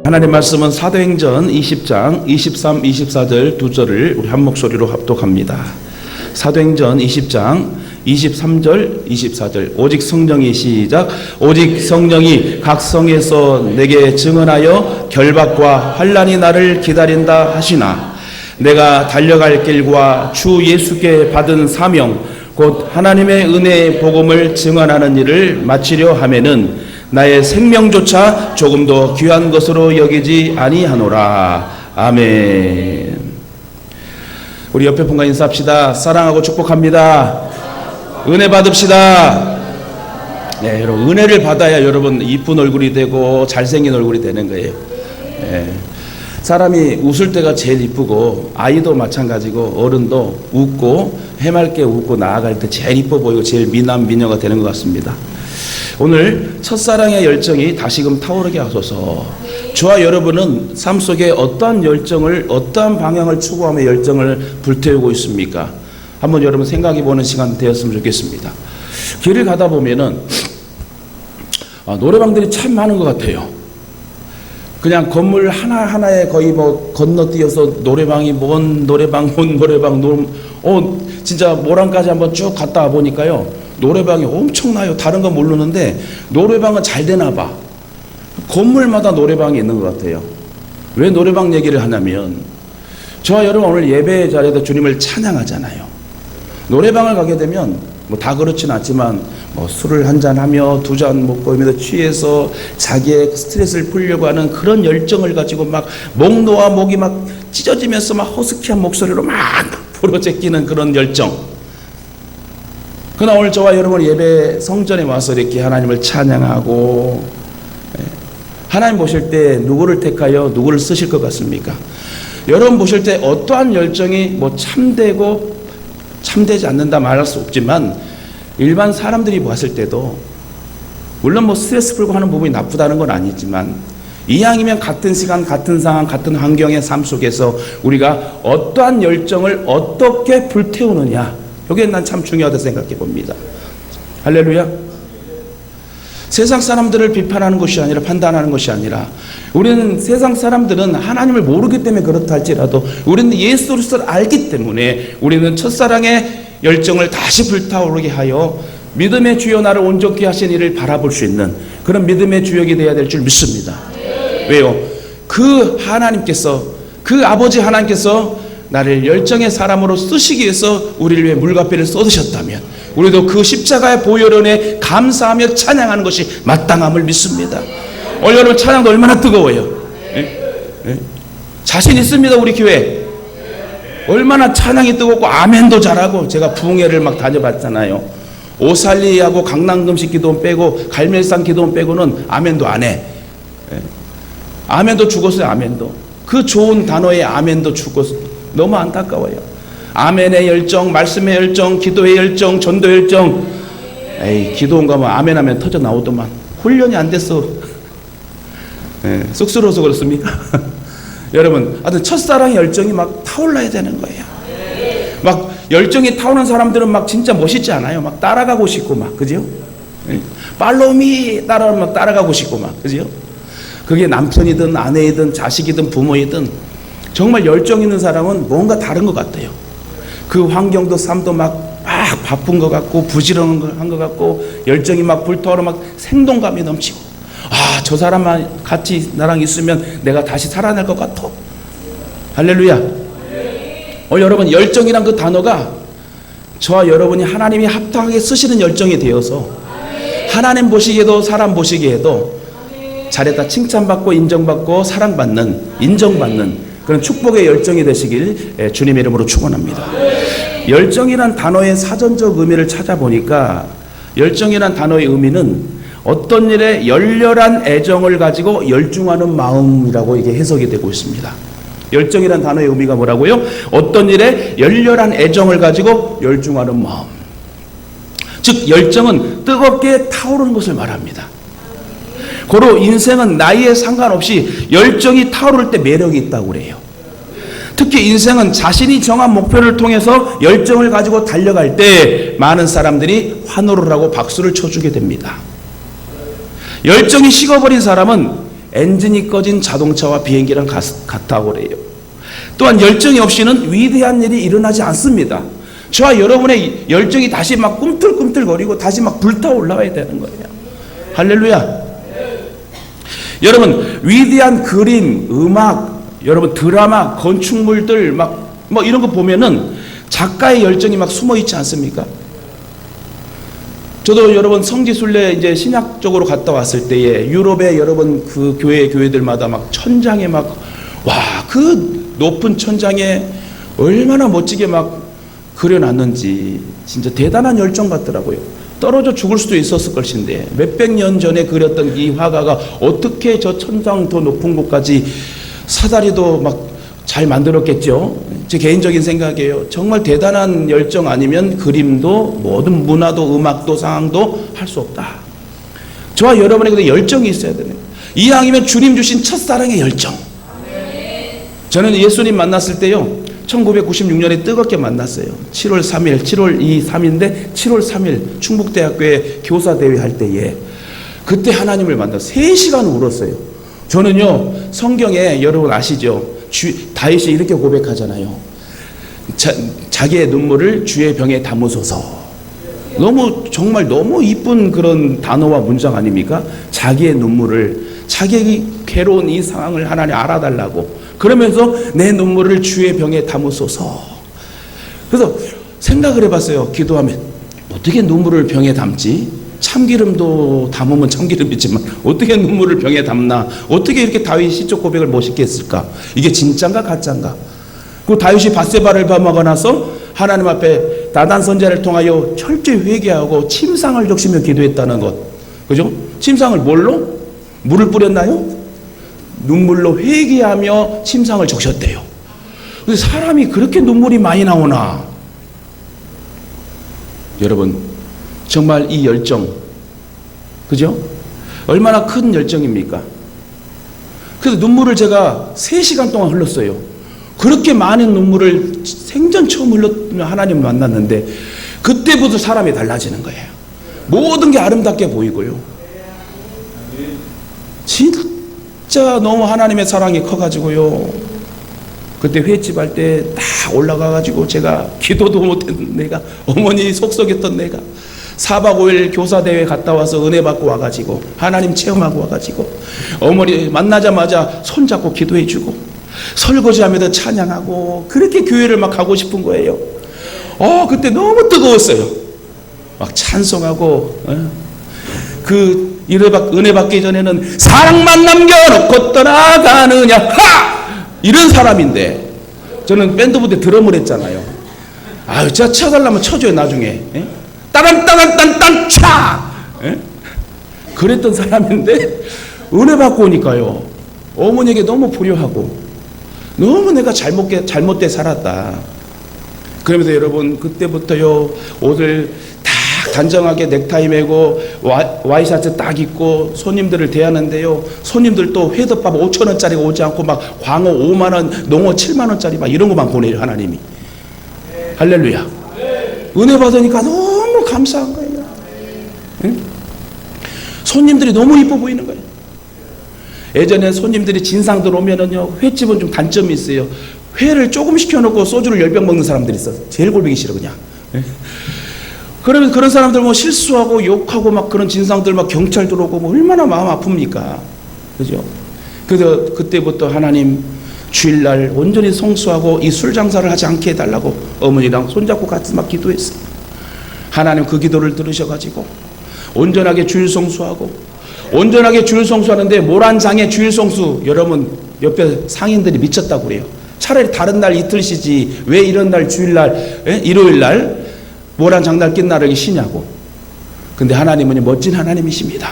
하나님 말씀은 사도행전 20장 23, 24절 두 절을 우리 한 목소리로 합독합니다. 사도행전 20장 23절, 24절. 오직 성령이 시작. 오직 성령이 각 성에서 내게 증언하여 결박과 환난이 나를 기다린다 하시나 내가 달려갈 길과 주 예수께 받은 사명 곧 하나님의 은혜의 복음을 증언하는 일을 마치려 하면은 나의 생명조차 조금 더 귀한 것으로 여기지 아니하노라. 아멘. 우리 옆에 분과 인사합시다. 사랑하고 축복합니다. 은혜 받읍시다. 네, 여러분 은혜를 받아야 여러분 이쁜 얼굴이 되고 잘생긴 얼굴이 되는 거예요. 네. 사람이 웃을 때가 제일 이쁘고 아이도 마찬가지고 어른도 웃고 해맑게 웃고 나아갈 때 제일 이뻐 보이고 제일 미남 미녀가 되는 것 같습니다. 오늘 첫사랑의 열정이 다시금 타오르게 하소서. 저와 여러분은 삶 속에 어떠한 열정을 어떠한 방향을 추구하며 열정을 불태우고 있습니까? 한번 여러분 생각해 보는 시간 되었으면 좋겠습니다. 길을 가다 보면은 노래방들이 참 많은 것 같아요. 그냥 건물 하나하나에 거의 뭐 건너뛰어서 노래방이 뭔 노래방 진짜 모란까지 한번 쭉 갔다 보니까요. 노래방이 엄청나요. 다른 건 모르는데 노래방은 잘 되나 봐. 건물마다 노래방이 있는 것 같아요. 왜 노래방 얘기를 하냐면 저와 여러분 오늘 예배 자리에서 주님을 찬양하잖아요. 노래방을 가게 되면 뭐 다 그렇지는 않지만 뭐 술을 한잔 하며 두 잔 먹고 이러면서 취해서 자기의 스트레스를 풀려고 하는 그런 열정을 가지고 막 목 놓아 목이 막 찢어지면서 막 허스키한 목소리로 막 부러제끼는 그런 열정. 그러나 오늘 저와 여러분 예배 성전에 와서 이렇게 하나님을 찬양하고 하나님 보실 때 누구를 택하여 누구를 쓰실 것 같습니까? 여러분 보실 때 어떠한 열정이 뭐 참되고 참되지 않는다 말할 수 없지만 일반 사람들이 봤을 때도 물론 뭐 스트레스 풀고 하는 부분이 나쁘다는 건 아니지만 이왕이면 같은 시간 같은 상황 같은 환경의 삶 속에서 우리가 어떠한 열정을 어떻게 불태우느냐 이게 난 참 중요하다고 생각해 봅니다. 할렐루야. 세상 사람들을 비판하는 것이 아니라 판단하는 것이 아니라 우리는 세상 사람들은 하나님을 모르기 때문에 그렇다 할지라도 우리는 예수 그리스도를 알기 때문에 우리는 첫사랑의 열정을 다시 불타오르게 하여 믿음의 주여 나를 온전케 하신 이를 바라볼 수 있는 그런 믿음의 주역이 되어야 될 줄 믿습니다. 왜요? 그 하나님께서 그 아버지 하나님께서 나를 열정의 사람으로 쓰시기 위해서 우리를 위해 물과 피를 쏟으셨다면 우리도 그 십자가의 보혈원에 감사하며 찬양하는 것이 마땅함을 믿습니다. 오늘 여러분 찬양도 얼마나 뜨거워요. 자신 있습니다. 우리 교회 얼마나 찬양이 뜨겁고 아멘도 잘하고 제가 부흥회를 막 다녀봤잖아요. 오살리하고 강남금식 기도원 빼고 갈멜산 기도원 빼고는 아멘도 안 해. 아멘도 죽었어요. 아멘도 그 좋은 단어의 아멘도 죽었어요. 너무 안타까워요. 아멘의 열정, 말씀의 열정, 기도의 열정, 전도의 열정. 에이, 기도원 가면 아멘 하면 터져 나오더만. 훈련이 안 됐어. 쑥스러워서 그렇습니까? 여러분, 하여튼 첫사랑의 열정이 막 타올라야 되는 거예요. 막 열정이 타오는 사람들은 막 진짜 멋있지 않아요? 막 따라가고 싶고 막, 그죠? 팔로미 따라하면 막 따라가고 싶고 막, 그죠? 그게 남편이든 아내이든 자식이든 부모이든 정말 열정 있는 사람은 뭔가 다른 것 같아요. 그 환경도 삶도 막 바쁜 것 같고 부지런한 것 같고 열정이 막 불타오르 막 생동감이 넘치고 저 사람만 같이 나랑 있으면 내가 다시 살아날 것 같아. 할렐루야. 여러분 열정이란 그 단어가 저와 여러분이 하나님이 합당하게 쓰시는 열정이 되어서 하나님 보시기에도 사람 보시기에도 잘했다 칭찬받고 인정받고 사랑받는 인정받는 그런 축복의 열정이 되시길 주님의 이름으로 축원합니다. 열정이란 단어의 사전적 의미를 찾아보니까 열정이란 단어의 의미는 어떤 일에 열렬한 애정을 가지고 열중하는 마음이라고 이게 해석이 되고 있습니다. 열정이란 단어의 의미가 뭐라고요? 어떤 일에 열렬한 애정을 가지고 열중하는 마음. 즉 열정은 뜨겁게 타오르는 것을 말합니다. 고로 인생은 나이에 상관없이 열정이 타오를 때 매력이 있다고 그래요. 특히 인생은 자신이 정한 목표를 통해서 열정을 가지고 달려갈 때 많은 사람들이 환호를 하고 박수를 쳐주게 됩니다. 열정이 식어버린 사람은 엔진이 꺼진 자동차와 비행기랑 같다고 그래요. 또한 열정이 없이는 위대한 일이 일어나지 않습니다. 저와 여러분의 열정이 다시 막 꿈틀꿈틀거리고 다시 막 불타올라야 올라가야 되는 거예요. 할렐루야. 여러분, 위대한 그림, 음악, 여러분 드라마, 건축물들 막 뭐 이런 거 보면은 작가의 열정이 막 숨어 있지 않습니까? 저도 여러분 성지순례 이제 신약 쪽으로 갔다 왔을 때에 유럽의 여러분 그 교회들마다 막 천장에 막 와, 그 높은 천장에 얼마나 멋지게 막 그려놨는지 진짜 대단한 열정 같더라고요. 떨어져 죽을 수도 있었을 것인데 몇백 년 전에 그렸던 이 화가가 어떻게 저 천장 더 높은 곳까지 사다리도 막 잘 만들었겠죠. 제 개인적인 생각이에요. 정말 대단한 열정 아니면 그림도 모든 문화도 음악도 상황도 할 수 없다. 저와 여러분에게도 열정이 있어야 되는 거예요. 이왕이면 주님 주신 첫사랑의 열정. 저는 예수님 만났을 때요 1996년에 뜨겁게 만났어요. 7월 3일 3인데 7월 3일 충북대학교에 교사대회 할 때에 그때 하나님을 만나서 3시간 울었어요. 저는요 성경에 여러분 아시죠? 다윗이 이렇게 고백하잖아요. 자기의 눈물을 주의 병에 담으소서. 정말 너무 이쁜 그런 단어와 문장 아닙니까? 자기의 눈물을, 자기의 괴로운 이 상황을 하나님 알아달라고. 그러면서 내 눈물을 주의 병에 담으소서. 그래서 생각을 해봤어요. 기도하면 어떻게 눈물을 병에 담지? 참기름도 담으면 참기름이지만 어떻게 눈물을 병에 담나? 어떻게 이렇게 다윗이 시적 고백을 멋있게 했을까? 이게 진짠가 가짠가? 그 다윗이 밧세바를 범하고 나서 하나님 앞에 나단 선지자를 통하여 철저히 회개하고 침상을 적시며 기도했다는 것. 그죠? 침상을 뭘로? 물을 뿌렸나요? 눈물로 회개하며 침상을 적셨대요. 근데 사람이 그렇게 눈물이 많이 나오나? 여러분 정말 이 열정, 그죠? 얼마나 큰 열정입니까? 그래서 눈물을 제가 3시간 동안 흘렀어요. 그렇게 많은 눈물을 생전 처음 흘렸는 하나님을 만났는데 그때부터 사람이 달라지는 거예요. 모든 게 아름답게 보이고요. 진짜 너무 하나님의 사랑이 커가지고요. 그때 횟집 할 때 딱 올라가가지고 제가 기도도 못했던 내가, 어머니 속썩였던 내가 4박 5일 교사대회 갔다 와서 은혜 받고 와가지고 하나님 체험하고 와가지고 어머니 만나자마자 손잡고 기도해주고 설거지하면서 찬양하고 그렇게 교회를 막 가고 싶은 거예요. 그때 너무 뜨거웠어요. 막 찬송하고 그 은혜 받기 전에는 사랑만 남겨놓고 떠나가느냐 이런 사람인데 저는 밴드부대 드럼을 했잖아요. 진짜 쳐달라면 쳐줘요 나중에. 따란따란딴딴 차! 그랬던 사람인데 은혜 받고 오니까요 어머니에게 너무 불효하고 너무 내가 잘못돼 살았다. 그러면서 여러분 그때부터요 옷을 딱 단정하게 넥타이 매고 와이셔츠 딱 입고 손님들을 대하는데요 손님들도 회덮밥 5,000원짜리가 오지 않고 막 광어 5만원 농어 7만원짜리 막 이런 것만 보내요 하나님이. 할렐루야. 은혜 받으니까 너무 감사한 거예요. 응? 손님들이 너무 이뻐 보이는 거예요. 예전에 손님들이 진상 들어오면은요 횟집은 좀 단점이 있어요. 회를 조금 시켜놓고 소주를 10병 먹는 사람들이 있어. 제일 골뱅이 싫어 그냥. 그러면 그런 사람들 뭐 실수하고 욕하고 막 그런 진상들 막 경찰 들어오고 뭐 얼마나 마음 아픕니까? 그죠? 그래서 그때부터 하나님 주일날 온전히 성수하고 이 술 장사를 하지 않게 해달라고 어머니랑 손잡고 같이 막 기도했어요. 하나님 그 기도를 들으셔가지고 온전하게 주일 성수하고 온전하게 주일 성수하는데 모란장의 주일 성수 여러분 옆에 상인들이 미쳤다고 그래요. 차라리 다른 날 이틀 쉬지 왜 이런 날 주일날 일요일날 모란 장날 낀 날을 쉬냐고. 근데 하나님은 멋진 하나님이십니다.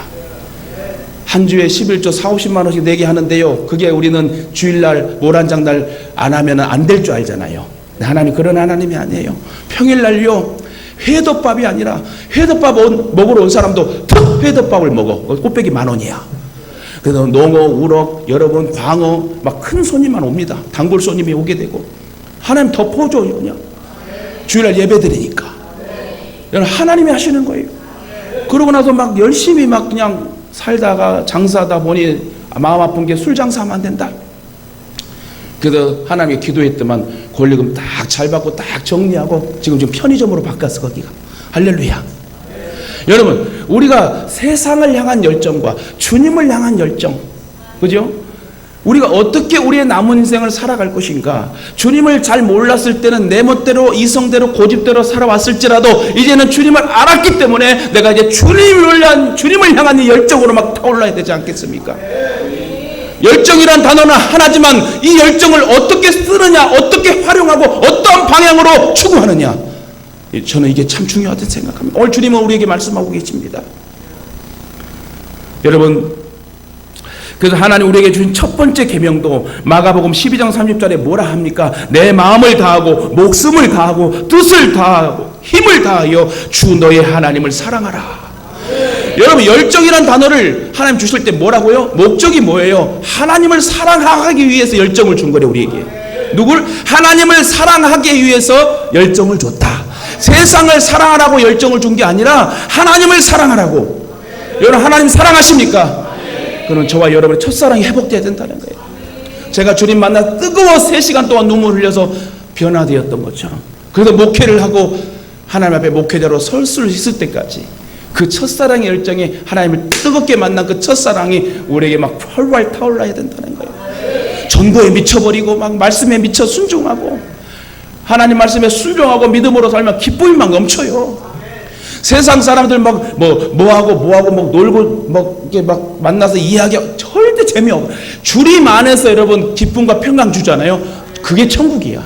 한 주에 11조 40-50만 원씩 내게 하는데요 그게 우리는 주일날 모란장날 안 하면 안 될 줄 알잖아요. 근데 하나님 그런 하나님이 아니에요. 평일날요 회덮밥이 아니라 회덮밥 먹으러 온 사람도 턱 회덮밥을 먹어. 꽃배기 10,000원이야. 그래서 농어, 우럭, 여러분 광어 막 큰 손님만 옵니다. 단골 손님이 오게 되고 하나님 덮어줘요 그냥 주일날 예배 드리니까. 여러분 하나님이 하시는 거예요. 그러고 나서 막 열심히 막 그냥 살다가 장사하다 보니 마음 아픈 게 술 장사하면 안 된다. 그래서 하나님께 기도했더만 권리금 딱 잘 받고 딱 정리하고 지금 편의점으로 바꿨어 거기가. 할렐루야. 여러분 우리가 세상을 향한 열정과 주님을 향한 열정, 그죠? 우리가 어떻게 우리의 남은 인생을 살아갈 것인가. 주님을 잘 몰랐을 때는 내 멋대로 이성대로 고집대로 살아왔을지라도 이제는 주님을 알았기 때문에 내가 이제 주님을 향한 이 열정으로 막 타올라야 되지 않겠습니까? 열정이란 단어는 하나지만 이 열정을 어떻게 쓰느냐, 어떻게 활용하고 어떠한 방향으로 추구하느냐, 저는 이게 참 중요하다고 생각합니다. 오늘 주님은 우리에게 말씀하고 계십니다. 여러분, 그래서 하나님 우리에게 주신 첫 번째 계명도 마가복음 12장 30절에 뭐라 합니까? 내 마음을 다하고 목숨을 다하고 뜻을 다하고 힘을 다하여 주 너의 하나님을 사랑하라. 여러분 열정이란 단어를 하나님 주실 때 뭐라고요? 목적이 뭐예요? 하나님을 사랑하기 위해서 열정을 준 거래 우리에게. 누굴? 하나님을 사랑하기 위해서 열정을 줬다. 세상을 사랑하라고 열정을 준 게 아니라 하나님을 사랑하라고. 여러분 하나님 사랑하십니까? 그럼 저와 여러분의 첫사랑이 회복돼야 된다는 거예요. 제가 주님 만나 뜨거워 3시간 동안 눈물 흘려서 변화되었던 것처럼, 그래서 목회를 하고 하나님 앞에 목회자로 설 수 있을 때까지 그 첫사랑의 열정이, 하나님을 뜨겁게 만난 그 첫사랑이 우리에게 막 활활 타올라야 된다는 거예요. 전도에 미쳐버리고 막 말씀에 미쳐 순종하고 하나님 말씀에 순종하고 믿음으로 살면 기쁨이 막 넘쳐요. 세상 사람들 막 뭐하고 막 놀고 막 이렇게 막 만나서 이야기하고 절대 재미없어. 주님 안에서 여러분 기쁨과 평강 주잖아요. 그게 천국이야.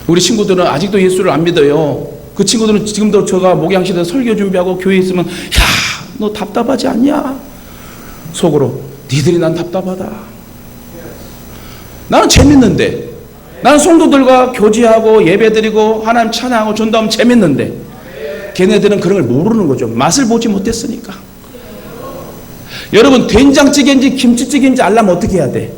우리 친구들은 아직도 예수를 안 믿어요. 그 친구들은 지금도 제가 목양실에서 설교 준비하고 교회에 있으면, 야, 너 답답하지 않냐? 속으로, 니들이 난 답답하다. 나는 재밌는데, 나는 성도들과 교제하고 예배드리고 하나님 찬양하고 전도하면 재밌는데, 걔네들은 그런 걸 모르는 거죠. 맛을 보지 못했으니까. 여러분 된장찌개인지 김치찌개인지 알려면 어떻게 해야 돼?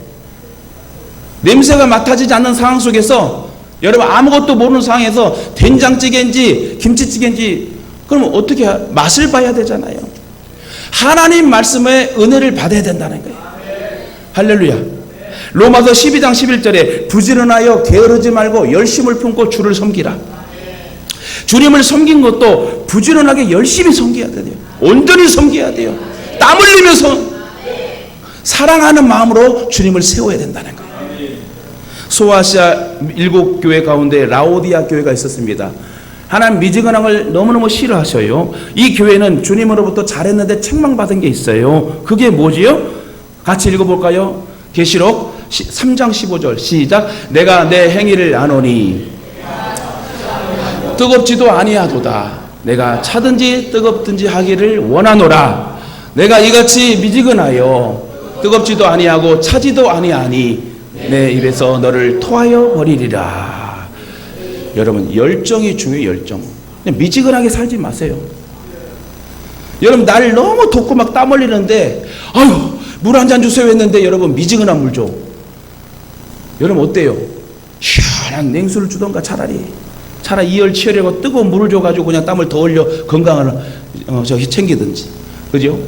냄새가 맡아지지 않는 상황 속에서, 여러분 아무것도 모르는 상황에서 된장찌개인지 김치찌개인지 그러면 어떻게 맛을 봐야 되잖아요. 하나님 말씀의 은혜를 받아야 된다는 거예요. 할렐루야. 로마서 12장 11절에 부지런하여 게으르지 말고 열심을 품고 주를 섬기라. 주님을 섬긴 것도 부지런하게 열심히 섬겨야 돼요. 온전히 섬겨야 돼요. 땀 흘리면서 사랑하는 마음으로 주님을 세워야 된다는 거예요. 소아시아 7교회 가운데 라오디아 교회가 있었습니다. 하나님 미지근함을 너무너무 싫어하셔요. 이 교회는 주님으로부터 잘했는데 책망받은 게 있어요. 그게 뭐지요? 같이 읽어볼까요? 계시록 3장 15절 시작. 내가 내 행위를 아노니 뜨겁지도 아니하도다. 내가 차든지 뜨겁든지 하기를 원하노라. 내가 이같이 미지근하여 뜨겁지도 아니하고 차지도 아니하니 내 입에서 너를 토하여 버리리라. 여러분 열정이 중요해요. 열정. 그냥 미지근하게 살지 마세요. 여러분 날 너무 덥고 막 땀 흘리는데 아유 물 한 잔 주세요 했는데 여러분 미지근한 물 줘. 여러분 어때요? 시원한 냉수를 주던가 차라리 이열치열하고 뜨거운 물을 줘가지고 그냥 땀을 더 흘려 건강을 챙기든지. 그죠?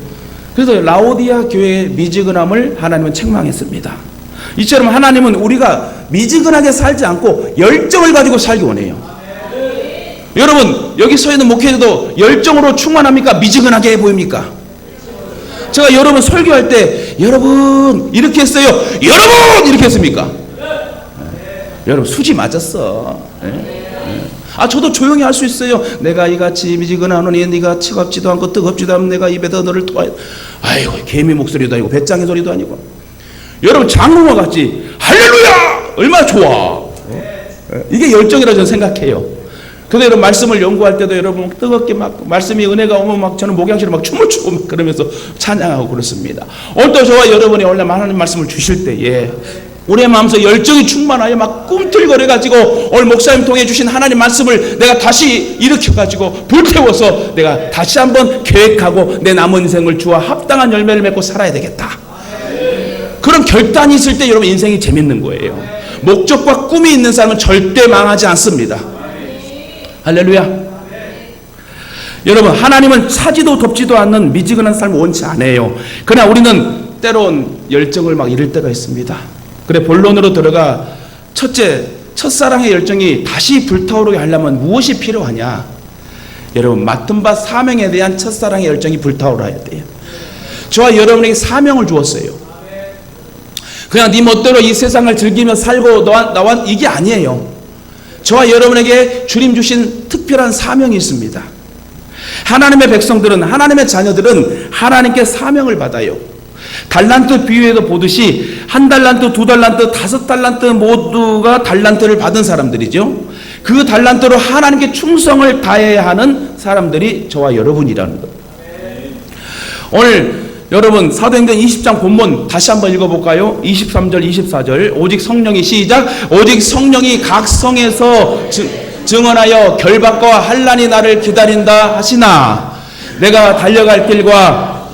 그래서 라오디아 교회의 미지근함을 하나님은 책망했습니다. 이처럼 하나님은 우리가 미지근하게 살지 않고 열정을 가지고 살기 원해요. 여러분 여기 서 있는 목회자도 열정으로 충만합니까? 미지근하게 보입니까? 제가 여러분 설교할 때 여러분 이렇게 했어요. 여러분 이렇게 했습니까? 여러분 수지 맞았어. 아 저도 조용히 할 수 있어요. 내가 이같이 미지근하노니 네가 차갑지도 않고 뜨겁지도 않으면 내가 입에다 너를 토하여. 아이고 개미 목소리도 아니고 배짱의 소리도 아니고. 여러분 장로와 같이 할렐루야 얼마나 좋아. 이게 열정이라고 저는 생각해요. 그래서 여러분 말씀을 연구할 때도 여러분 뜨겁게 막 말씀이 은혜가 오면 막 저는 목양실에 막 춤을 추고 막 그러면서 찬양하고 그렇습니다. 오늘 또 저와 여러분이 원래 하나님 말씀을 주실 때에 우리의 마음속 열정이 충만하여 막 꿈틀거려가지고 오늘 목사님 통해 주신 하나님 말씀을 내가 다시 일으켜가지고 불태워서 내가 다시 한번 계획하고 내 남은 인생을 주와 합당한 열매를 맺고 살아야 되겠다. 그런 결단이 있을 때 여러분 인생이 재밌는 거예요. 목적과 꿈이 있는 사람은 절대 망하지 않습니다. 할렐루야. 여러분, 하나님은 차지도 덥지도 않는 미지근한 삶을 원치 않아요. 그러나 우리는 때론 열정을 막 잃을 때가 있습니다. 그래, 본론으로 들어가 첫째, 첫사랑의 열정이 다시 불타오르게 하려면 무엇이 필요하냐? 여러분, 맡은 바 사명에 대한 첫사랑의 열정이 불타오르야 돼요. 저와 여러분에게 사명을 주었어요. 그냥 네 멋대로 이 세상을 즐기며 살고 나와 이게 아니에요. 저와 여러분에게 주님 주신 특별한 사명이 있습니다. 하나님의 백성들은, 하나님의 자녀들은 하나님께 사명을 받아요. 달란트 비유에도 보듯이 1달란트, 2달란트, 5달란트 모두가 달란트를 받은 사람들이죠. 그 달란트로 하나님께 충성을 다해야 하는 사람들이 저와 여러분이라는 것. 오늘 여러분 사도행전 20장 본문 다시 한번 읽어볼까요? 23절 24절. 오직 성령이, 시작, 오직 성령이 각 성에서 증언하여 결박과 환난이 나를 기다린다 하시나 내가 달려갈 길과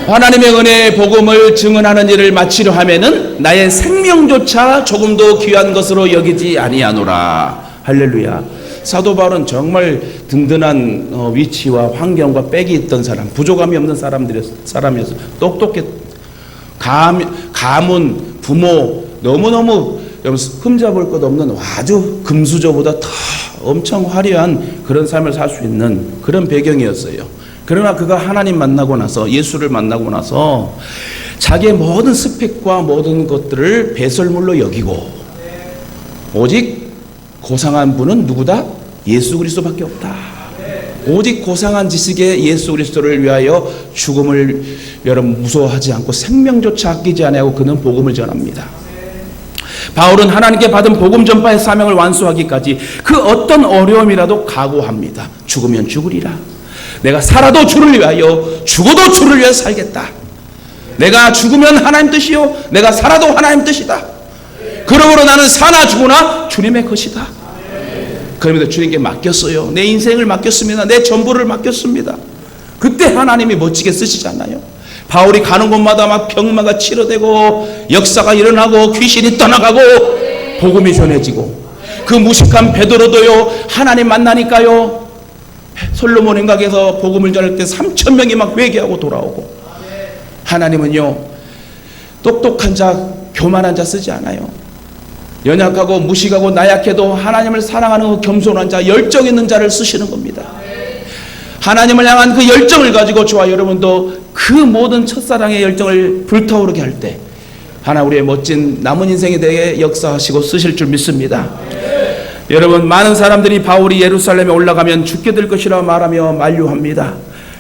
하나님의 은혜의 복음을 증언하는 일을 마치려 하면은 나의 생명조차 조금도 귀한 것으로 여기지 아니하노라. 할렐루야. 사도 바울은 정말 든든한 위치와 환경과 백이 있던 사람, 부족함이 없는 사람이었어. 똑똑해. 가문, 부모 너무너무 흠잡을 것 없는 아주 금수저보다 더 엄청 화려한 그런 삶을 살 수 있는 그런 배경이었어요. 그러나 그가 하나님 만나고 나서, 예수를 만나고 나서 자기의 모든 스펙과 모든 것들을 배설물로 여기고 오직 고상한 분은 누구다? 예수 그리스도밖에 없다. 오직 고상한 지식의 예수 그리스도를 위하여 죽음을 여러분 무서워하지 않고 생명조차 아끼지 아니하고 그는 복음을 전합니다. 바울은 하나님께 받은 복음 전파의 사명을 완수하기까지 그 어떤 어려움이라도 각오합니다. 죽으면 죽으리라. 내가 살아도 주를 위하여, 죽어도 주를 위해 살겠다. 내가 죽으면 하나님 뜻이요, 내가 살아도 하나님 뜻이다. 그러므로 나는 사나 죽으나 주님의 것이다. 그러면서 주님께 맡겼어요. 내 인생을 맡겼습니다. 내 전부를 맡겼습니다. 그때 하나님이 멋지게 쓰시잖아요. 바울이 가는 곳마다 막 병마가 치료되고 역사가 일어나고 귀신이 떠나가고 복음이 전해지고, 그 무식한 베드로도요, 하나님 만나니까요, 솔로몬 행각에서 복음을 전할 때 3,000명이 막 회개하고 돌아오고. 하나님은요, 똑똑한 자, 교만한 자 쓰지 않아요. 연약하고 무식하고 나약해도 하나님을 사랑하는 겸손한 자, 열정 있는 자를 쓰시는 겁니다. 하나님을 향한 그 열정을 가지고 저와 여러분도 그 모든 첫사랑의 열정을 불타오르게 할 때 하나님 우리의 멋진 남은 인생에 대해 역사하시고 쓰실 줄 믿습니다. 여러분, 많은 사람들이 바울이 예루살렘에 올라가면 죽게 될 것이라 말하며 만류합니다.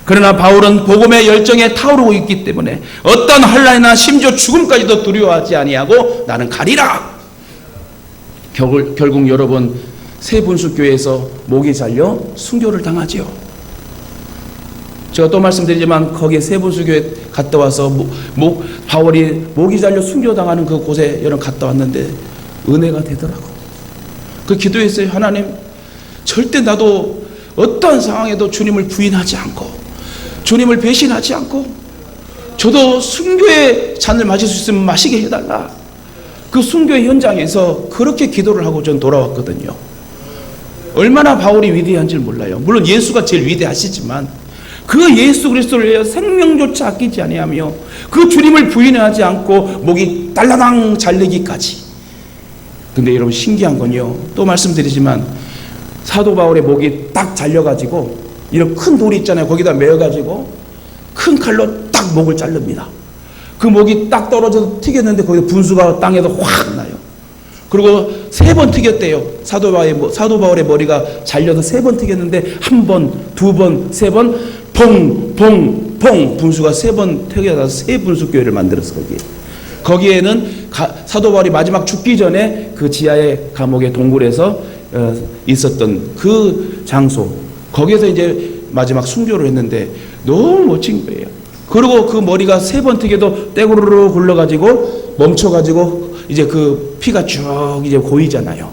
그러나 바울은 복음의 열정에 타오르고 있기 때문에 어떤 환난이나 심지어 죽음까지도 두려워하지 아니하고 나는 가리라. 결국 여러분, 세분수교회에서 목이 잘려 순교를 당하지요. 제가 또 말씀드리지만 거기에 세분수교회 갔다 와서 바울이 목이 잘려 순교당하는 그 곳에 여러분 갔다 왔는데 은혜가 되더라고. 그 기도했어요. 하나님, 절대 나도 어떠한 상황에도 주님을 부인하지 않고 주님을 배신하지 않고 저도 순교의 잔을 마실 수 있으면 마시게 해달라. 그 순교의 현장에서 그렇게 기도를 하고 전 돌아왔거든요. 얼마나 바울이 위대한지 몰라요. 물론 예수가 제일 위대하시지만 그 예수 그리스도를 위하여 생명조차 아끼지 아니하며 그 주님을 부인하지 않고 목이 달라당 잘리기까지. 근데 여러분, 신기한 건요, 또 말씀드리지만 사도 바울의 목이 딱 잘려가지고 이런 큰 돌이 있잖아요. 거기다 메어가지고 큰 칼로 딱 목을 자릅니다. 그 목이 딱 떨어져서 튀겼는데 거기서 분수가 땅에서 확 나요. 그리고 3번 튀겼대요. 사도 바울의 머리가 잘려서 3번 튀겼는데 1번, 2번, 3번 퐁퐁퐁 분수가 3번 튀겨서 세 분수교회를 만들었어. 거기에는 사도 바울이 마지막 죽기 전에 그 지하의 감옥의 동굴에서 있었던 그 장소, 거기에서 이제 마지막 순교를 했는데 너무 멋진 거예요. 그리고 그 머리가 3번 튀겨도 떼구르르 굴러가지고 멈춰가지고 이제 그 피가 쭉 이제 고이잖아요.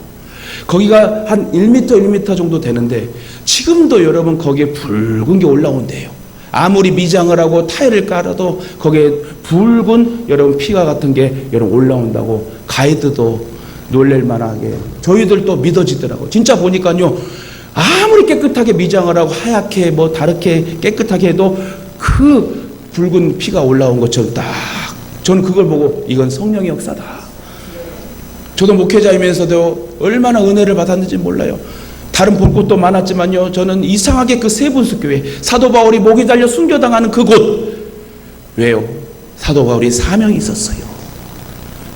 거기가 한 1m, 1m 정도 되는데 지금도 여러분 거기에 붉은 게 올라온대요. 아무리 미장을 하고 타일을 깔아도 거기에 붉은 여러분 피가 같은 게 여러분 올라온다고 가이드도 놀랄 만하게 저희들도 믿어지더라고. 진짜 보니까요, 아무리 깨끗하게 미장을 하고 하얗게 뭐 다르게 깨끗하게 해도 그 붉은 피가 올라온 것처럼 딱 저는 그걸 보고 이건 성령의 역사다. 저도 목회자이면서도 얼마나 은혜를 받았는지 몰라요. 다른 볼 곳도 많았지만요, 저는 이상하게 그 세분수교회 사도 바울이 목이 달려 순교당하는 그곳, 왜요? 사도 바울이 사명이 있었어요.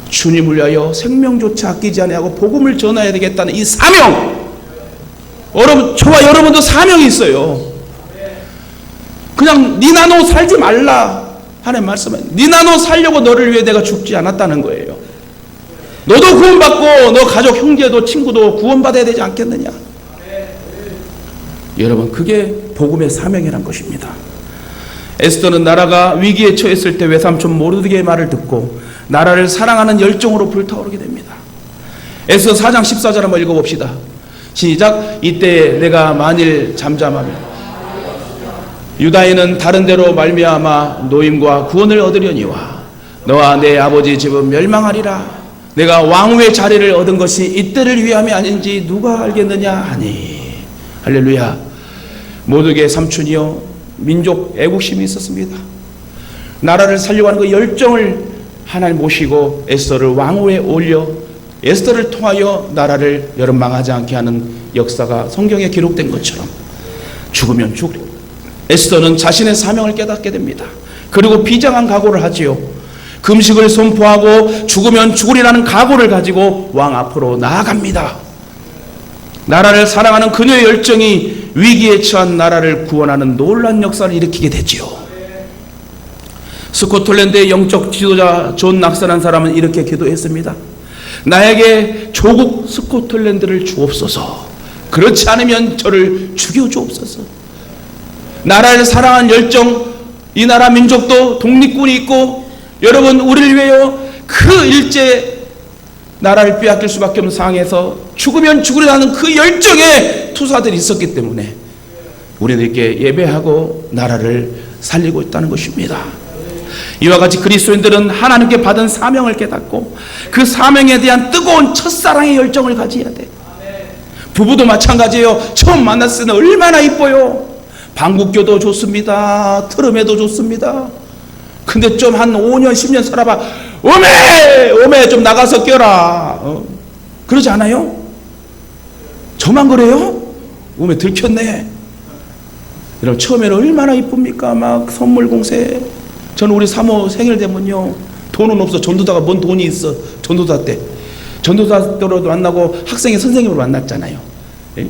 주님을 위하여 생명조차 아끼지 아니하고 복음을 전해야 되겠다는 이 사명. 여러분, 저와 여러분도 사명이 있어요. 그냥 니나노 살지 말라 하는 말씀은 니나노 살려고 너를 위해 내가 죽지 않았다는 거예요. 너도 구원받고 너 가족 형제도 친구도 구원받아야 되지 않겠느냐. 여러분, 그게 복음의 사명이란 것입니다. 에스더는 나라가 위기에 처했을 때 외삼촌 모르드게의 말을 듣고 나라를 사랑하는 열정으로 불타오르게 됩니다. 에스더 4장 14절 한번 읽어봅시다. 시작. 이때 내가 만일 잠잠하면 유다인은 다른 데로 말미암아 노임과 구원을 얻으려니와 너와 내 아버지 집은 멸망하리라. 내가 왕후의 자리를 얻은 것이 이때를 위함이 아닌지 누가 알겠느냐 하니. 할렐루야. 모두의 삼촌이요, 민족 애국심이 있었습니다. 나라를 살려고 하는 그 열정을 하나님 모시고 에스더를 왕후에 올려 에스더를 통하여 나라를 여름 망하지 않게 하는 역사가 성경에 기록된 것처럼 죽으면 죽으리. 에스더는 자신의 사명을 깨닫게 됩니다. 그리고 비장한 각오를 하지요. 금식을 선포하고 죽으면 죽으리라는 각오를 가지고 왕 앞으로 나아갑니다. 나라를 사랑하는 그녀의 열정이 위기에 처한 나라를 구원하는 놀라운 역사를 일으키게 되지요. 스코틀랜드의 영적 지도자 존 낙선한 사람은 이렇게 기도했습니다. 나에게 조국 스코틀랜드를 주옵소서. 그렇지 않으면 저를 죽여주옵소서. 나라를 사랑하는 열정, 이 나라 민족도 독립군이 있고 여러분, 우리를 위하여 그 일제 나라를 빼앗길 수밖에 없는 상황에서 죽으면 죽으리라는 그 열정에 투사들이 있었기 때문에 우리는 이렇게 예배하고 나라를 살리고 있다는 것입니다. 이와 같이 그리스도인들은 하나님께 받은 사명을 깨닫고 그 사명에 대한 뜨거운 첫사랑의 열정을 가져야 돼. 부부도 마찬가지예요. 처음 만났을 때는 얼마나 이뻐요. 방국교도 좋습니다. 트름에도 좋습니다. 근데 좀 한 5년 10년 살아봐. 오메 좀 나가서 껴라. 그러지 않아요? 저만 그래요? 오메 들켰네. 여러분, 처음에는 얼마나 이쁩니까? 막 선물 공세. 저는 우리 사모 생일 되면요, 돈은 없어. 전도사가 뭔 돈이 있어. 전도사 때 전도사로 만나고 학생의 선생님으로 만났잖아요. 예?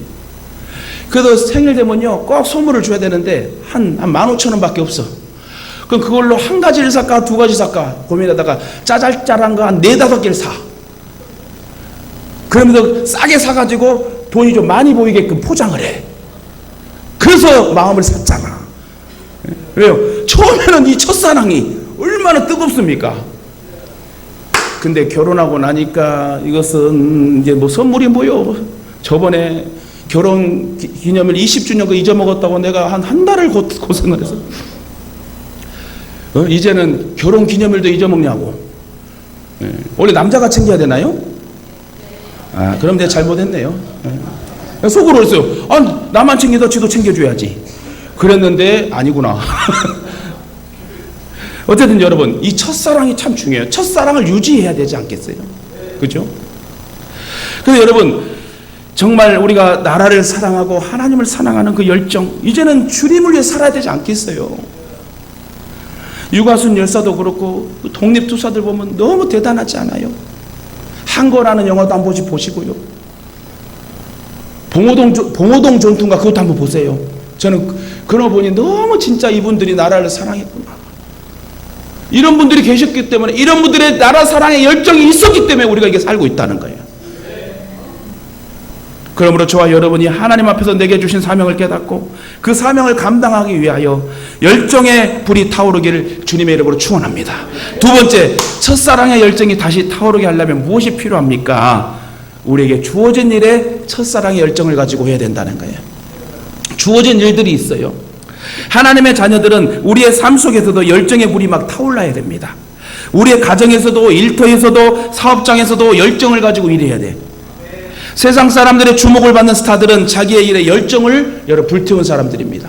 그래서 생일 되면요 꼭 선물을 줘야 되는데 한 15,000원 밖에 없어. 그럼 그걸로 한 가지를 살까 두 가지 살까 고민하다가 짜잘짜란 거 한 4-5개를 사. 그러면서 싸게 사가지고 돈이 좀 많이 보이게끔 포장을 해. 그래서 마음을 샀잖아. 왜요? 처음에는 이 첫사랑이 얼마나 뜨겁습니까? 근데 결혼하고 나니까 이것은 이제 뭐 선물이 뭐요? 저번에 결혼 기념일 20주년 그 잊어먹었다고 내가 한 달을 고생을 해서 이제는 결혼 기념일도 잊어먹냐고. 원래 남자가 챙겨야 되나요? 아, 그럼 내가 잘못했네요. 속으로 했어요. 아, 나만 챙기다 지도 챙겨줘야지. 그랬는데 아니구나. 어쨌든 여러분, 이 첫사랑이 참 중요해요. 첫사랑을 유지해야 되지 않겠어요? 그죠? 그래서 여러분, 정말 우리가 나라를 사랑하고 하나님을 사랑하는 그 열정, 이제는 주님을 위해 살아야 되지 않겠어요? 유가순 열사도 그렇고 독립투사들 보면 너무 대단하지 않아요? 한거라는 영화도 한번 보시고요. 봉오동 전투인가 그것도 한번 보세요. 저는 그런 거 보니 너무 진짜 이분들이 나라를 사랑했구나. 이런 분들이 계셨기 때문에, 이런 분들의 나라 사랑의 열정이 있었기 때문에 우리가 이게 살고 있다는 거예요. 그러므로 저와 여러분이 하나님 앞에서 내게 주신 사명을 깨닫고 그 사명을 감당하기 위하여 열정의 불이 타오르기를 주님의 이름으로 축원합니다. 두 번째, 첫사랑의 열정이 다시 타오르게 하려면 무엇이 필요합니까? 우리에게 주어진 일에 첫사랑의 열정을 가지고 해야 된다는 거예요. 주어진 일들이 있어요. 하나님의 자녀들은 우리의 삶 속에서도 열정의 불이 막 타올라야 됩니다. 우리의 가정에서도 일터에서도 사업장에서도 열정을 가지고 일해야 돼. 세상 사람들의 주목을 받는 스타들은 자기의 일에 열정을 불태운 사람들입니다.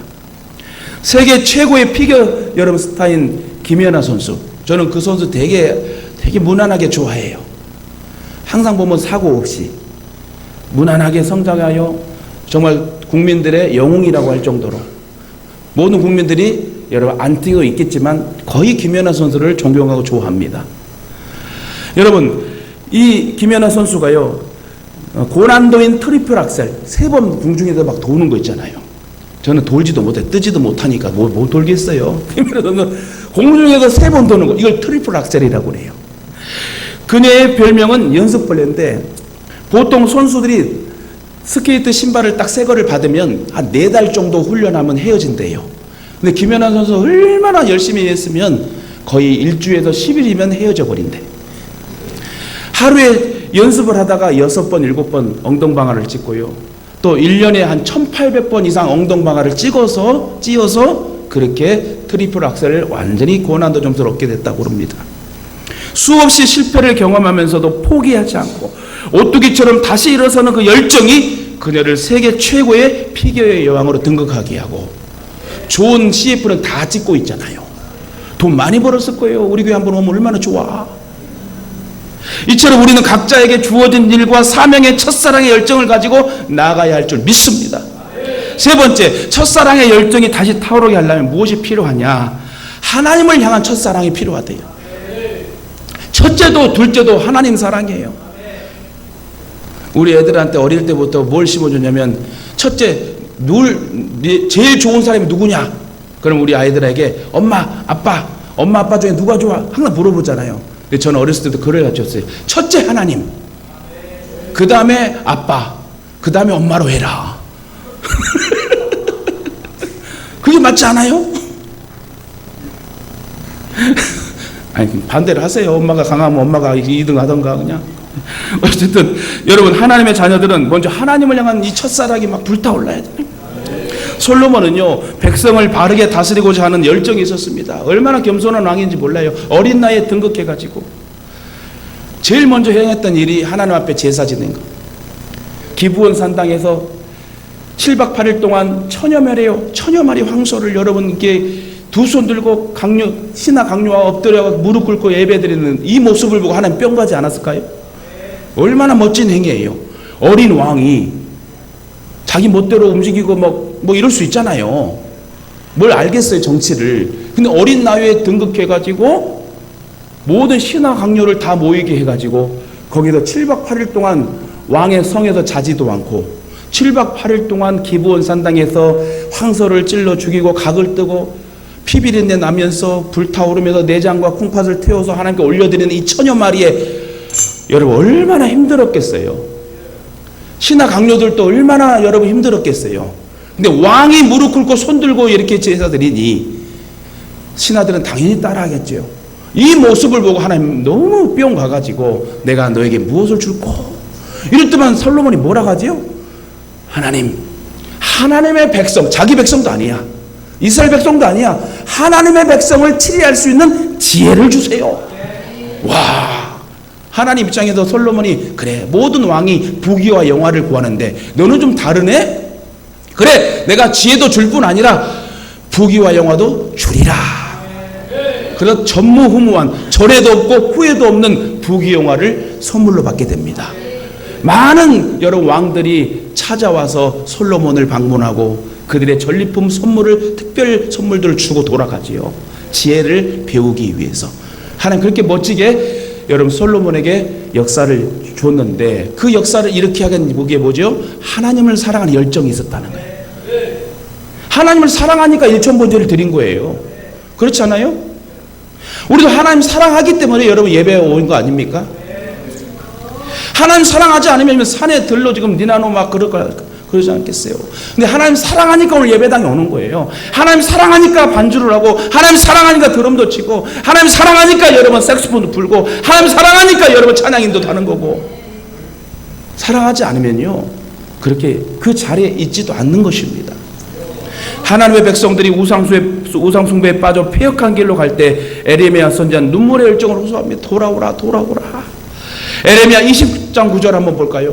세계 최고의 피겨 여러분 스타인 김연아 선수. 저는 그 선수 되게 무난하게 좋아해요. 항상 보면 사고 없이 무난하게 성장하여 정말 국민들의 영웅이라고 할 정도로 모든 국민들이 여러분 안 뛰고 있겠지만 거의 김연아 선수를 존경하고 좋아합니다. 여러분 이 김연아 선수가요 고난도인 트리플 악셀 3번 공중에서 막 도는 거 있잖아요. 저는 돌지도 못해 뜨지도 못하니까 못 돌겠어요. 김연아 선수는 공중에서 3번 도는 거 이걸 트리플 악셀이라고 그래요. 그녀의 별명은 연습벌레인데 보통 선수들이 스케이트 신발을 딱 새 거를 받으면 한 4달 정도 훈련하면 헤어진대요. 근데 김연아 선수 얼마나 열심히 했으면 거의 일주에서 10일이면 헤어져 버린대. 하루에 연습을 하다가 6번, 7번 엉덩방아를 찍고요. 또 1년에 한 1800번 이상 엉덩방아를 찧어서 그렇게 트리플 악셀을 완전히 고난도 점수를 얻게 됐다고 합니다. 수없이 실패를 경험하면서도 포기하지 않고 오뚜기처럼 다시 일어서는 그 열정이 그녀를 세계 최고의 피겨의 여왕으로 등극하게 하고 좋은 CF는 다 찍고 있잖아요. 돈 많이 벌었을 거예요. 우리 교회 한번 오면 얼마나 좋아. 이처럼 우리는 각자에게 주어진 일과 사명의 첫사랑의 열정을 가지고 나아가야 할 줄 믿습니다. 세 번째, 첫사랑의 열정이 다시 타오르게 하려면 무엇이 필요하냐? 하나님을 향한 첫사랑이 필요하대요. 첫째도 둘째도 하나님 사랑이에요. 우리 애들한테 어릴 때부터 뭘 심어주냐면 첫째, 제일 좋은 사람이 누구냐? 그럼 우리 아이들에게 엄마 아빠 중에 누가 좋아? 항상 물어보잖아요. 근데 저는 어렸을 때도 그걸 가르쳤어요. 첫째 하나님, 그 다음에 아빠, 그 다음에 엄마로 해라. 그게 맞지 않아요? 아니 반대를 하세요. 엄마가 강하면 엄마가 2등 하던가 그냥. 어쨌든 여러분 하나님의 자녀들은 먼저 하나님을 향한 이 첫사랑이 막 불타올라야 돼요. 솔로몬은요 백성을 바르게 다스리고자 하는 열정이 있었습니다. 얼마나 겸손한 왕인지 몰라요. 어린 나이에 등극해가지고 제일 먼저 행했던 일이 하나님 앞에 제사 지낸 거. 기브온 산당에서 7박 8일 동안 천여 마리 황소를 여러분께 두 손 들고 신하 강요와 엎드려 무릎 꿇고 예배드리는 이 모습을 보고 하나님 뿅 가지 않았을까요? 얼마나 멋진 행위예요. 어린 왕이 자기 멋대로 움직이고 뭐 이럴 수 있잖아요. 뭘 알겠어요 정치를. 근데 어린 나이에 등극해가지고 모든 신하 강요를 다 모이게 해가지고 거기서 7박 8일 동안 왕의 성에서 자지도 않고 7박 8일 동안 기브온 산당에서 황소를 찔러 죽이고 각을 뜨고 피비린내 나면서 불타오르면서 내장과 콩팥을 태워서 하나님께 올려드리는 이 천여 마리의 여러분 얼마나 힘들었겠어요. 신하 강요들도 얼마나 여러분 힘들었겠어요. 근데 왕이 무릎 꿇고 손 들고 이렇게 제사 드리니 신하들은 당연히 따라하겠죠. 이 모습을 보고 하나님 너무 뿅 가가지고 내가 너에게 무엇을 줄꼬? 이럴 때만 솔로몬이 뭐라고 하지요? 하나님의 백성, 자기 백성도 아니야. 이스라엘 백성도 아니야. 하나님의 백성을 치리할 수 있는 지혜를 주세요. 와, 하나님 입장에서 솔로몬이 그래 모든 왕이 부귀와 영화를 구하는데 너는 좀 다르네? 그래 내가 지혜도 줄 뿐 아니라 부귀와 영화도 주리라. 그래서 전무후무한 전에도 없고 후에도 없는 부귀 영화를 선물로 받게 됩니다. 많은 여러 왕들이 찾아와서 솔로몬을 방문하고 그들의 전리품 선물을 특별 선물들을 주고 돌아가지요. 지혜를 배우기 위해서. 하나님 그렇게 멋지게 여러분 솔로몬에게 역사를 줬는데 그 역사를 이렇게 하게 보기에 뭐죠? 하나님을 사랑하는 열정이 있었다는 거예요. 하나님을 사랑하니까 일천번제를 드린 거예요. 그렇지 않아요? 우리도 하나님 사랑하기 때문에 여러분 예배에 온 거 아닙니까? 하나님 사랑하지 않으면 산에 들러 지금 니나노 막 그러지 않겠어요? 근데 하나님 사랑하니까 오늘 예배당에 오는 거예요. 하나님 사랑하니까 반주를 하고 하나님 사랑하니까 드럼도 치고 하나님 사랑하니까 여러분 색소폰도 불고 하나님 사랑하니까 여러분 찬양인도 하는 거고 사랑하지 않으면요 그렇게 그 자리에 있지도 않는 것입니다. 하나님의 백성들이 우상숭배에 빠져 폐역한 길로 갈 때 에레미야 선지자는 눈물의 열정을 호소합니다. 돌아오라. 에레미야 20장 9절 한번 볼까요?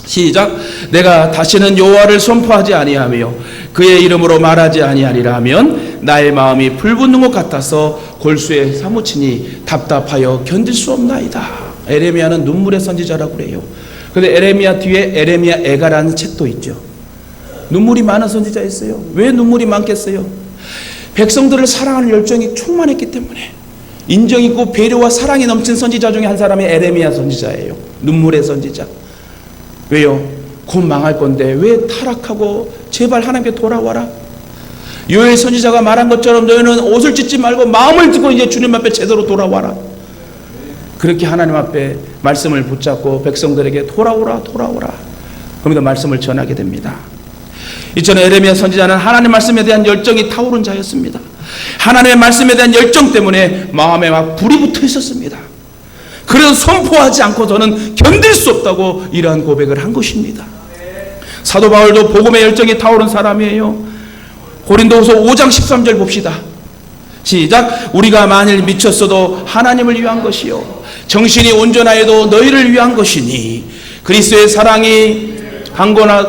시작. 내가 다시는 여호와를 선포하지 아니하며 그의 이름으로 말하지 아니하리라 하면 나의 마음이 불붙는 것 같아서 골수에 사무치니 답답하여 견딜 수 없나이다. 에레미야는 눈물의 선지자라고 그래요. 그런데 에레미야 뒤에 에레미야 애가라는 책도 있죠. 눈물이 많은 선지자였어요. 왜 눈물이 많겠어요? 백성들을 사랑하는 열정이 충만했기 때문에. 인정 있고 배려와 사랑이 넘친 선지자 중에 한 사람이 에레미야 선지자예요. 눈물의 선지자. 왜요? 곧 망할 건데 왜 타락하고 제발 하나님께 돌아와라. 요엘 선지자가 말한 것처럼 너희는 옷을 찢지 말고 마음을 듣고 이제 주님 앞에 제대로 돌아와라. 그렇게 하나님 앞에 말씀을 붙잡고 백성들에게 돌아오라 돌아오라 그러면서 말씀을 전하게 됩니다. 이전에 에레미야 선지자는 하나님 말씀에 대한 열정이 타오른 자였습니다. 하나님의 말씀에 대한 열정 때문에 마음에 막 불이 붙어 있었습니다. 그래서 선포하지 않고서는 견딜 수 없다고 이러한 고백을 한 것입니다. 사도 바울도 복음의 열정이 타오른 사람이에요. 고린도후서 5장 13절 봅시다. 시작. 우리가 만일 미쳤어도 하나님을 위한 것이요 정신이 온전하여도 너희를 위한 것이니 그리스도의 사랑이 강건하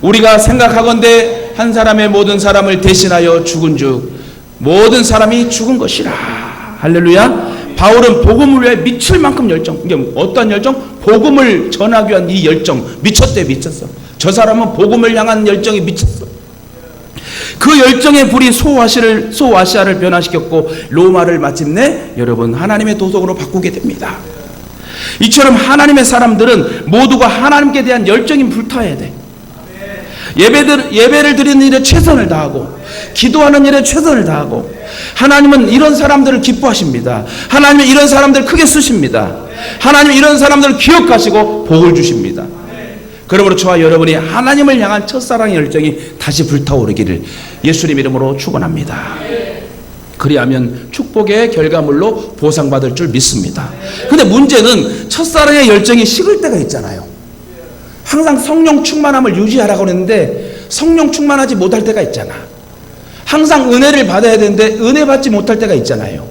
우리가 생각하건대 한 사람의 모든 사람을 대신하여 죽은즉 모든 사람이 죽은 것이라. 할렐루야. 바울은 복음을 위해 미칠 만큼 열정. 이게 어떤 열정? 복음을 전하기 위한 이 열정. 미쳤대 미쳤어. 저 사람은 복음을 향한 열정이 미쳤어. 그 열정의 불이 소아시아를 변화시켰고 로마를 마침내 여러분 하나님의 도성으로 바꾸게 됩니다. 이처럼 하나님의 사람들은 모두가 하나님께 대한 열정이 불타야 돼. 예배를 드리는 일에 최선을 다하고 기도하는 일에 최선을 다하고 하나님은 이런 사람들을 기뻐하십니다. 하나님은 이런 사람들을 크게 쓰십니다. 하나님은 이런 사람들을 기억하시고 복을 주십니다. 그러므로 저와 여러분이 하나님을 향한 첫사랑의 열정이 다시 불타오르기를 예수님 이름으로 축원합니다. 그리하면 축복의 결과물로 보상받을 줄 믿습니다. 근데 문제는 첫사랑의 열정이 식을 때가 있잖아요. 항상 성령 충만함을 유지하라고 했는데 성령 충만하지 못할 때가 있잖아. 항상 은혜를 받아야 되는데 은혜 받지 못할 때가 있잖아요.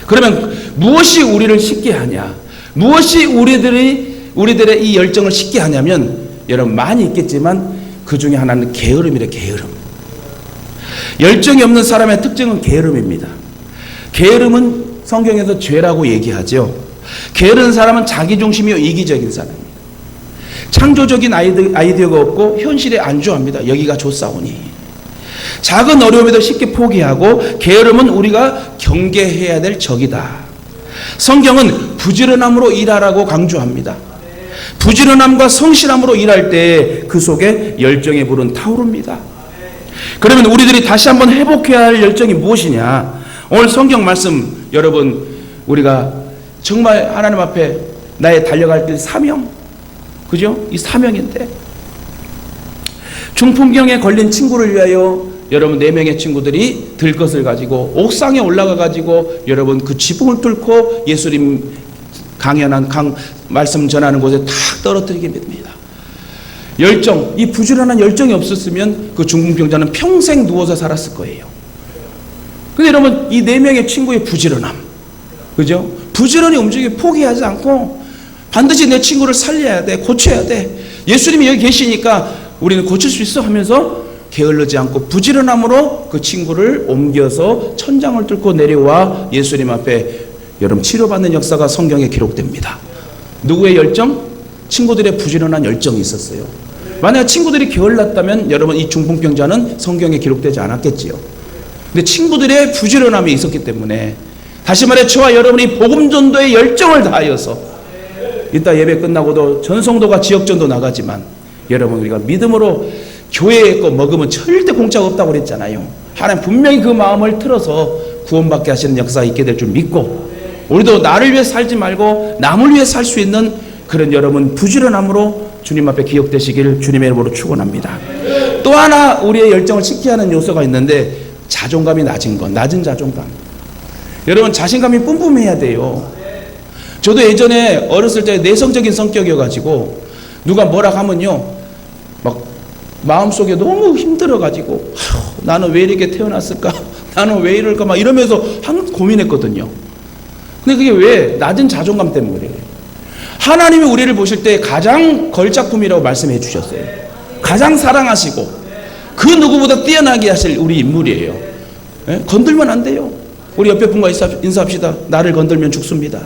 그러면 무엇이 우리를 식게 하냐? 무엇이 우리들의 이 열정을 식게 하냐면 여러분 많이 있겠지만 그 중에 하나는 게으름이래. 게으름. 열정이 없는 사람의 특징은 게으름입니다. 게으름은 성경에서 죄라고 얘기하죠. 게으른 사람은 자기중심이요 이기적인 사람입니다. 창조적인 아이디어가 없고 현실에 안주합니다. 여기가 좋사오니. 작은 어려움에도 쉽게 포기하고 게으름은 우리가 경계해야 될 적이다. 성경은 부지런함으로 일하라고 강조합니다. 부지런함과 성실함으로 일할 때 그 속에 열정의 불은 타오릅니다. 그러면 우리들이 다시 한번 회복해야 할 열정이 무엇이냐? 오늘 성경 말씀 여러분 우리가 정말 하나님 앞에 나의 달려갈 길 사명, 그죠? 이 사명인데 중풍병에 걸린 친구를 위하여 여러분 4명의 친구들이 들것을 가지고 옥상에 올라가 가지고 여러분 그 지붕을 뚫고 예수님 강연한 말씀 전하는 곳에 탁 떨어뜨리게 됩니다. 열정, 이 부지런한 열정이 없었으면 그 중풍병자는 평생 누워서 살았을 거예요. 근데 여러분 이 4명의 친구의 부지런함, 그죠? 부지런히 움직이고 포기하지 않고 반드시 내 친구를 살려야 돼, 고쳐야 돼. 예수님이 여기 계시니까 우리는 고칠 수 있어 하면서 게을르지 않고 부지런함으로 그 친구를 옮겨서 천장을 뚫고 내려와 예수님 앞에 여러분 치료받는 역사가 성경에 기록됩니다. 누구의 열정? 친구들의 부지런한 열정이 있었어요. 만약 친구들이 게을렀다면 여러분 이 중풍병자는 성경에 기록되지 않았겠지요. 근데 친구들의 부지런함이 있었기 때문에 다시 말해 저와 여러분이 복음 전도의 열정을 다하여서 이따 예배 끝나고도 전성도가 지역전도 나가지만 여러분 우리가 믿음으로 교회에 거 먹으면 절대 공짜가 없다고 그랬잖아요. 하나님 분명히 그 마음을 틀어서 구원받게 하시는 역사가 있게 될 줄 믿고 우리도 나를 위해 살지 말고 남을 위해 살 수 있는 그런 여러분 부지런함으로 주님 앞에 기억되시길 주님의 이름으로 축원합니다. 또 하나 우리의 열정을 식게 하는 요소가 있는데 자존감이 낮은 것, 낮은 자존감. 여러분 자신감이 뿜뿜해야 돼요. 저도 예전에 어렸을 때 내성적인 성격이어가지고 누가 뭐라 하면요 막 마음속에 너무 힘들어가지고 나는 왜 이렇게 태어났을까? 나는 왜 이럴까? 막 이러면서 항상 고민했거든요. 근데 그게 왜? 낮은 자존감 때문에 그래요. 하나님이 우리를 보실 때 가장 걸작품이라고 말씀해 주셨어요. 가장 사랑하시고 그 누구보다 뛰어나게 하실 우리 인물이에요. 예? 건들면 안 돼요. 우리 옆에 분과 인사합시다. 나를 건들면 죽습니다.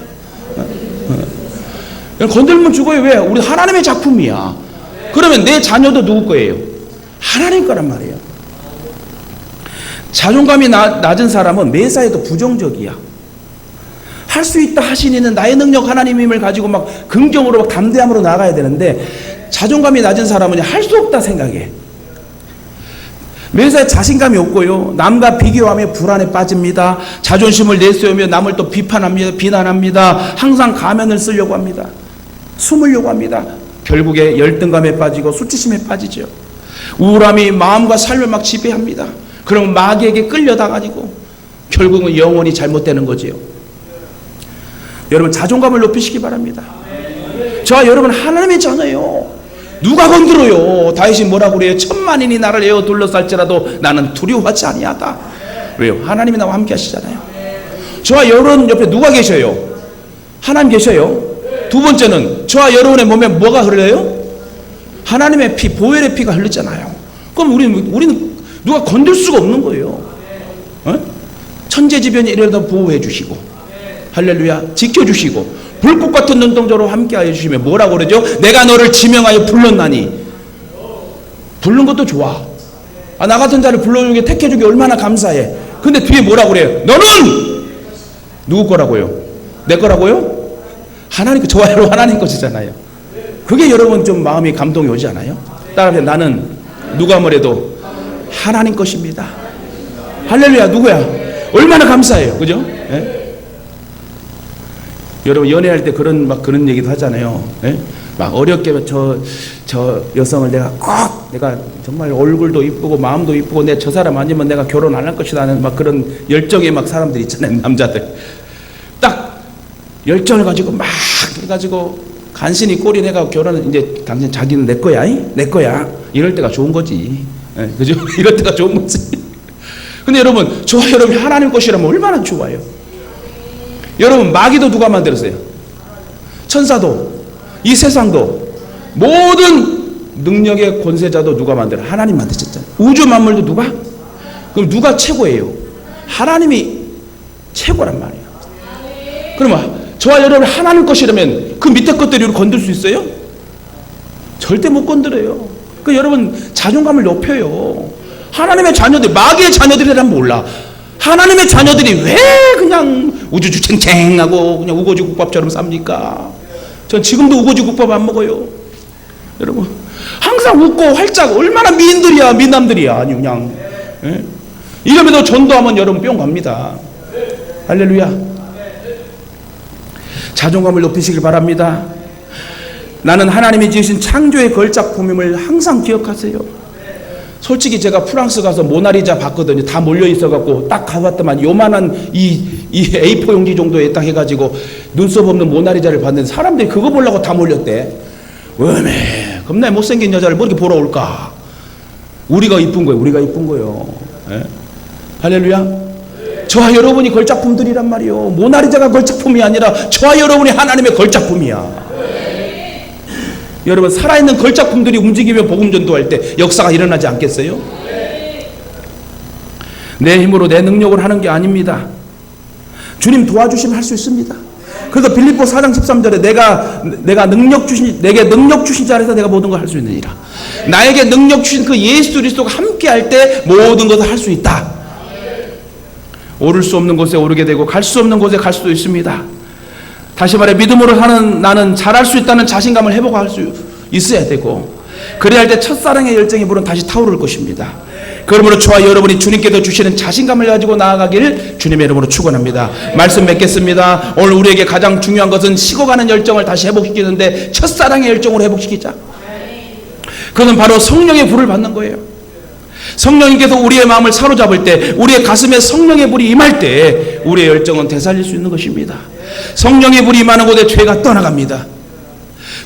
건들면 죽어요. 왜? 우리 하나님의 작품이야. 그러면 내 자녀도 누구 거예요? 하나님 거란 말이에요. 자존감이 낮은 사람은 매사에도 부정적이야. 할 수 있다 하시니는 나의 능력 하나님임을 가지고 막 긍정으로 막 담대함으로 나가야 되는데, 자존감이 낮은 사람은 할 수 없다 생각해. 매사에 자신감이 없고요. 남과 비교하며 불안에 빠집니다. 자존심을 내세우며 남을 또 비판합니다. 비난합니다. 항상 가면을 쓰려고 합니다. 숨으려고 합니다. 결국에 열등감에 빠지고 수치심에 빠지죠. 우울함이 마음과 삶을 막 지배합니다. 그러면 마귀에게 끌려다가지고 결국은 영혼이 잘못되는 거지요. 여러분, 자존감을 높이시기 바랍니다. 저와 여러분 하나님의 자녀예요. 누가 건드려요? 다윗이 뭐라고 그래요? 천만인이 나를 에워 둘러쌀지라도 나는 두려워하지 아니하다. 왜요? 하나님이 나와 함께 하시잖아요. 저와 여러분 옆에 누가 계셔요? 하나님 계셔요. 두 번째는 저와 여러분의 몸에 뭐가 흘러요? 하나님의 피, 보혈의 피가 흘렀잖아요. 그럼 우리는 누가 건들 수가 없는 거예요. 천재지변이 이래도 보호해 주시고, 할렐루야, 지켜주시고, 불꽃 같은 눈동자로 함께하여 주시면 뭐라고 그러죠? 내가 너를 지명하여 불렀나니. 부른 것도 좋아. 나 같은 자를 불러주게 택해주기 얼마나 감사해. 근데 뒤에 뭐라고 그래요? 너는 누구 거라고요? 내 거라고요? 하나님 거, 저와 여러분 하나님 것이잖아요. 그게 여러분 좀 마음이 감동이 오지 않아요? 따라서 나는 누가 뭐래도 하나님 것입니다. 할렐루야. 누구야? 얼마나 감사해요. 그죠? 예? 여러분 연애할 때 그런 얘기도 하잖아요. 예? 막 어렵게 저 여성을 내가 정말 얼굴도 이쁘고 마음도 이쁘고 내 저 사람 아니면 내가 결혼 안 할 것이다 하는 막 그런 열정의 막 사람들 있잖아요. 남자들 딱 열정을 가지고 막 해가지고 간신히 꼬리 내가 결혼은 이제 당신 자기는 내 거야, 내 거야. 이럴 때가 좋은 거지. 예, 그죠? 이럴 때가 좋은 거지. 근데 여러분, 저와 여러분이 하나님 것이라면 얼마나 좋아요. 여러분, 마귀도 누가 만들었어요? 천사도, 이 세상도, 모든 능력의 권세자도 누가 만들어요? 하나님 만드셨잖아요. 우주 만물도 누가? 그럼 누가 최고예요? 하나님이 최고란 말이에요. 그러면 저와 여러분 하나님 것이라면 그 밑에 것들이 우리 건들 수 있어요? 절대 못 건드려요. 그 여러분 자존감을 높여요. 하나님의 자녀들, 마귀의 자녀들이란 몰라. 하나님의 자녀들이 왜 그냥 우주주 챙챙하고 그냥 우거지 국밥처럼 삽니까? 전 지금도 우거지 국밥 안 먹어요. 여러분 항상 웃고 활짝, 얼마나 미인들이야, 미남들이야. 아니 그냥 예? 이러면서 전도하면 여러분 뿅 갑니다. 할렐루야. 자존감을 높이시길 바랍니다. 나는 하나님이 지으신 창조의 걸작품임을 항상 기억하세요. 솔직히 제가 프랑스 가서 모나리자 봤거든요. 다 몰려 있어갖고 딱 가봤더만 요만한 이 A4 용지 정도에 딱 해가지고 눈썹 없는 모나리자를 봤는데 사람들이 그거 보려고 다 몰렸대. 왜매 겁나 못생긴 여자를 뭐 이렇게 보러 올까? 우리가 이쁜 거예요. 우리가 이쁜 거예요. 예? 할렐루야. 저와 여러분이 걸작품들이란 말이에요. 모나리자가 걸작품이 아니라 저와 여러분이 하나님의 걸작품이야. 여러분 살아있는 걸작품들이 움직이며 복음 전도할 때 역사가 일어나지 않겠어요? 내 힘으로 내 능력으로 하는 게 아닙니다. 주님 도와주시면 할 수 있습니다. 그래서 빌립보 4장 13절에 내가 능력 주신, 내게 능력 주신 자리에서 내가 모든 걸 할 수 있느니라. 나에게 능력 주신 그 예수 그리스도가 함께 할 때 모든 것을 할 수 있다. 오를 수 없는 곳에 오르게 되고 갈 수 없는 곳에 갈 수도 있습니다. 다시 말해 믿음으로 사는 나는 잘할 수 있다는 자신감을 회복할 수 있어야 되고, 그래야 할 때 첫사랑의 열정이 물론 다시 타오를 것입니다. 그러므로 저와 여러분이 주님께서 주시는 자신감을 가지고 나아가길 주님의 이름으로 축원합니다. 말씀 맺겠습니다. 오늘 우리에게 가장 중요한 것은 식어가는 열정을 다시 회복시키는데 첫사랑의 열정으로 회복시키자. 그것은 바로 성령의 불을 받는 거예요. 성령님께서 우리의 마음을 사로잡을 때, 우리의 가슴에 성령의 불이 임할 때 우리의 열정은 되살릴 수 있는 것입니다. 성령의 불이 임하는 곳에 죄가 떠나갑니다.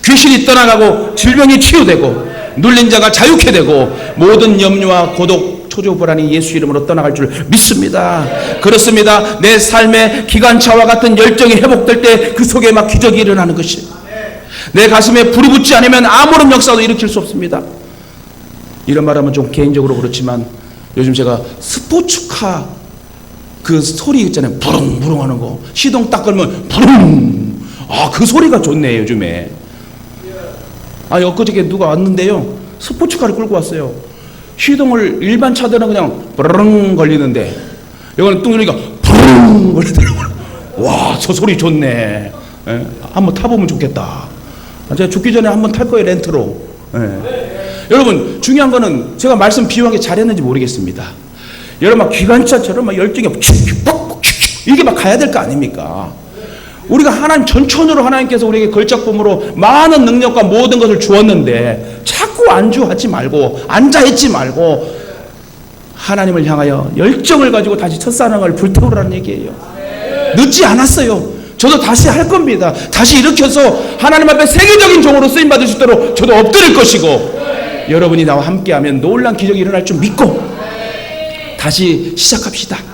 귀신이 떠나가고 질병이 치유되고 눌린 자가 자유케 되고 모든 염려와 고독, 초조, 불안이 예수 이름으로 떠나갈 줄 믿습니다. 그렇습니다. 내 삶의 기관차와 같은 열정이 회복될 때 그 속에 막 기적이 일어나는 것이, 내 가슴에 불이 붙지 않으면 아무런 역사도 일으킬 수 없습니다. 이런 말하면 좀 개인적으로 그렇지만 요즘 제가 스포츠카 그 소리 있잖아요. 부릉부릉 하는 거. 시동 딱 걸면 부릉. 그 소리가 좋네 요즘에. 엊그저께 누가 왔는데요. 스포츠카를 끌고 왔어요. 시동을 일반 차들은 그냥 부릉 걸리는데 이거는 뚱 누르니까 부릉 걸리더라고요. 와, 저 소리 좋네. 예? 한번 타보면 좋겠다. 제가 죽기 전에 한번 탈 거예요, 렌트로. 예. 여러분, 중요한 거는 제가 말씀 비유하게 잘했는지 모르겠습니다. 여러분, 막 기관차처럼 막 열정이 이게 막 가야 될 거 아닙니까? 우리가 하나님 전천으로 하나님께서 우리에게 걸작품으로 많은 능력과 모든 것을 주었는데 자꾸 안주하지 말고 앉아있지 말고 하나님을 향하여 열정을 가지고 다시 첫사랑을 불태우라는 얘기예요. 늦지 않았어요. 저도 다시 할 겁니다. 다시 일으켜서 하나님 앞에 세계적인 종으로 쓰임받을 수 있도록 저도 엎드릴 것이고 여러분이 나와 함께하면 놀라운 기적이 일어날 줄 믿고 다시 시작합시다.